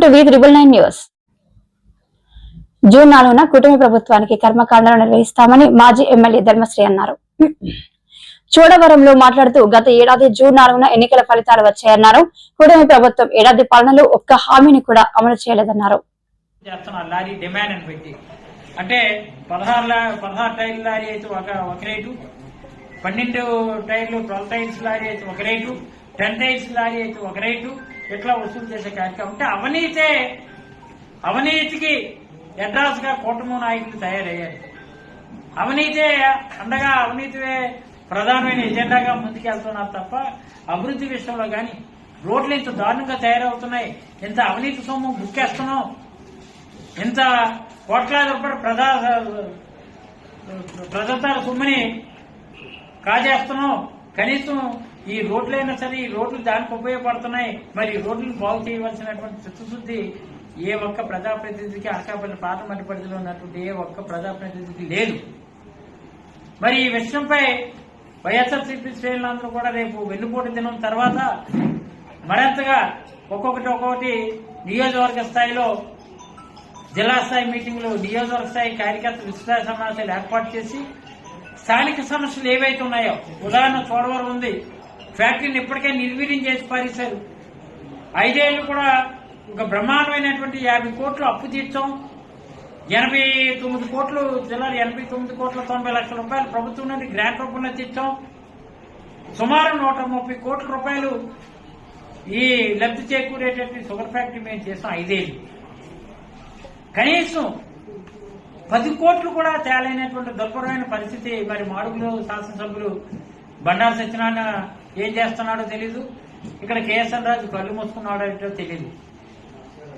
Welcome to V9 news. June 4న కూటమి ప్రభుత్వానికి కర్మకాండలు నిర్వహిస్తామని మాజీ ఎమ్మెల్యే ధర్మశ్రీ అన్నారు. చోడవరంలో మాట్లాడుతూ గత ఏడాది జూన్ 4న ఎన్నికల ఫలితాలు వచ్చాయన్నారు. కూటమి ప్రభుత్వం ఏడాది పాలనలో ఒక్క హామీని కూడా అమలు చేయలేదన్నారు. అంటే 16 టైర్ల లారీ అయితే ఒక రేటు, 12 టైర్లు 12 టైర్స్ లారీ అయితే ఒక రేటు, 10 టైర్స్ లారీ అయితే ఒక రేటు, ఇట్లా వసూలు చేసే కార్యక్రమం. అంటే అవినీతికి అడ్రస్ గా కూటమి నాయకులు తయారయ్యారు. అవినీతే అండగా, అవినీతివే ప్రధానమైన ఎజెండాగా ముందుకెళ్తున్నారు తప్ప అభివృద్ధి విషయంలో గాని రోడ్లు ఇంత దారుణంగా తయారవుతున్నాయి, ఇంత అవినీతి సొమ్ము బుక్కేస్తున్నాం, ఇంత కోట్లాది రూపాయలు ప్రజాతాల సొమ్ముని కాజేస్తున్నాం. కనీసం ఈ రోడ్లైనా సరే ఈ రోడ్లు దానికి ఉపయోగపడుతున్నాయి. మరి ఈ రోడ్లను బాగు చేయవలసినటువంటి చిత్తశుద్ధి ఏ ఒక్క ప్రజాప్రతినిధికి, అనకాపల్లి పార్లమెంట్ పరిధిలో ఉన్నటువంటి ఏ ఒక్క ప్రజాప్రతినిధికి లేదు. మరి ఈ విషయంపై వైఎస్ఆర్సీపీ శ్రేణులందరూ కూడా రేపు వెన్నుపోటు దినం తర్వాత మరింతగా ఒక్కొక్కటి నియోజకవర్గ స్థాయిలో, జిల్లా స్థాయి మీటింగ్లు, నియోజకవర్గ స్థాయి కార్యకర్త విస్తృత సమావేశాలు ఏర్పాటు చేసి స్థానిక సమస్యలు ఏవైతే ఉన్నాయో, ఉదాహరణ చోడవరం ఉంది, ఫ్యాక్టరీని ఇప్పటికే నిర్వీర్యం చేసి పారేశారు. 5 ఏళ్లు కూడా ఒక బ్రహ్మాండమైనటువంటి 50 కోట్లు అప్పు తీర్చాం. 89 కోట్లు జిల్లాలు 89 కోట్ల 90 లక్షల రూపాయలు ప్రభుత్వం నుండి గ్రాంట్ రూపంలో తెచ్చాం. సుమారు 130 కోట్ల రూపాయలు ఈ లబ్ధి చేకూరేటటువంటి షుగర్ ఫ్యాక్టరీ మేము చేసాం 5 ఏళ్లు. కనీసం 10 కోట్లు కూడా తేలైనటువంటి దుర్భరమైన పరిస్థితి. మరి మాడుగులో శాసనసభ్యులు బండారు సత్యనారాయణ ఏం చేస్తున్నాడో తెలీదు, ఇక్కడ కేఎస్ఎన్ రాజు కళ్ళు మూసుకున్నాడో తెలీదు.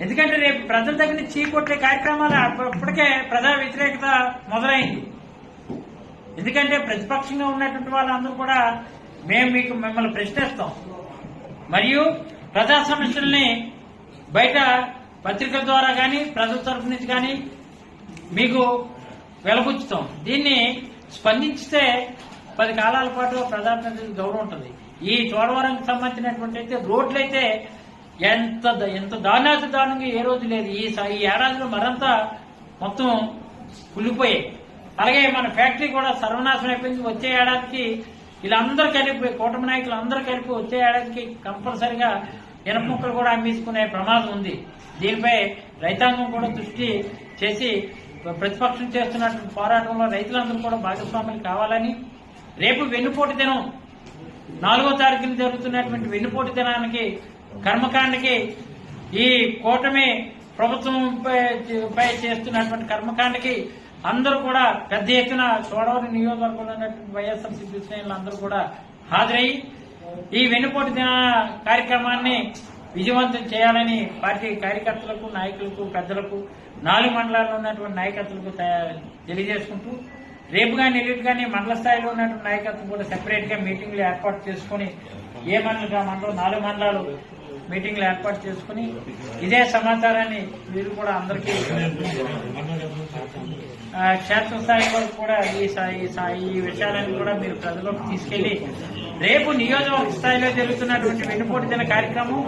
ఎందుకంటే రేపు ప్రజల దగ్గర నుంచి చీకొట్టే కార్యక్రమాలు అప్పటికే ప్రజా వ్యతిరేకత మొదలైంది. ఎందుకంటే ప్రతిపక్షంగా ఉన్నటువంటి వాళ్ళందరూ కూడా మేము మిమ్మల్ని ప్రశ్నిస్తాం, మరియు ప్రజా సమస్యల్ని బయట పత్రికల ద్వారా కానీ ప్రజల తరఫు నుంచి కానీ మీకు వెలబుచ్చుతాం. దీన్ని స్పందించితే 10 కాలాల పాటు ప్రజాప్రతినిధులకు గౌరవం ఉంటుంది. ఈ చోడవరంకి సంబంధించినటువంటి రోడ్లయితే ఎంత దారుణంగా ఏ రోజు లేదు. ఈ ఏడాదిలో మరంతా మొత్తం కుళ్ళిపోయాయి. అలాగే మన ఫ్యాక్టరీ కూడా సర్వనాశనం అయిపోయింది. వచ్చే ఏడాదికి వీళ్ళందరూ కలిపి, కూటమి నాయకులు అందరూ కలిపి వచ్చే ఏడాదికి కంపల్సరిగా ఇనప ముక్కలు కూడా అమ్మేసుకునే ప్రమాదం ఉంది. దీనిపై రైతాంగం కూడా దృష్టి చేసి ప్రతిపక్షం చేస్తున్నటువంటి పోరాటంలో రైతులందరూ కూడా భాగస్వాములు కావాలని, రేపు వెన్నుపోటు దినం 4వ తారీఖున జరుగుతున్నటువంటి వెన్నుపోటు దినానికి, కర్మకాండకి, ఈ కూటమి ప్రభుత్వం పై చేస్తున్నటువంటి కర్మకాండకి అందరూ కూడా పెద్ద ఎత్తున చోడవరం నియోజకవర్గంలో ఉన్నటువంటి వైఎస్ఆర్సీపీ శ్రేణులు అందరూ కూడా హాజరయ్యి ఈ వెన్నుపోటు దిన కార్యక్రమాన్ని విజయవంతం చేయాలని పార్టీ కార్యకర్తలకు, నాయకులకు, పెద్దలకు, 4 మండలాల్లో ఉన్నటువంటి నాయకత్వాలకు తెలియజేసుకుంటూ, రేపు కానీ ఎల్లుండి కానీ మండల స్థాయిలో ఉన్నటువంటి నాయకత్వం కూడా సెపరేట్ గా మీటింగ్లు ఏర్పాటు చేసుకుని, ఏ మండలం 4 మండలాలు మీటింగ్లు ఏర్పాటు చేసుకుని ఇదే సమాచారాన్ని మీరు కూడా అందరికీ క్షేత్రస్థాయి వరకు కూడా ఈ విషయాలను కూడా మీరు ప్రజలకు తీసుకెళ్లి రేపు నియోజకవర్గ స్థాయిలో జరుగుతున్నటువంటి వెన్నుపోటు దిన కార్యక్రమం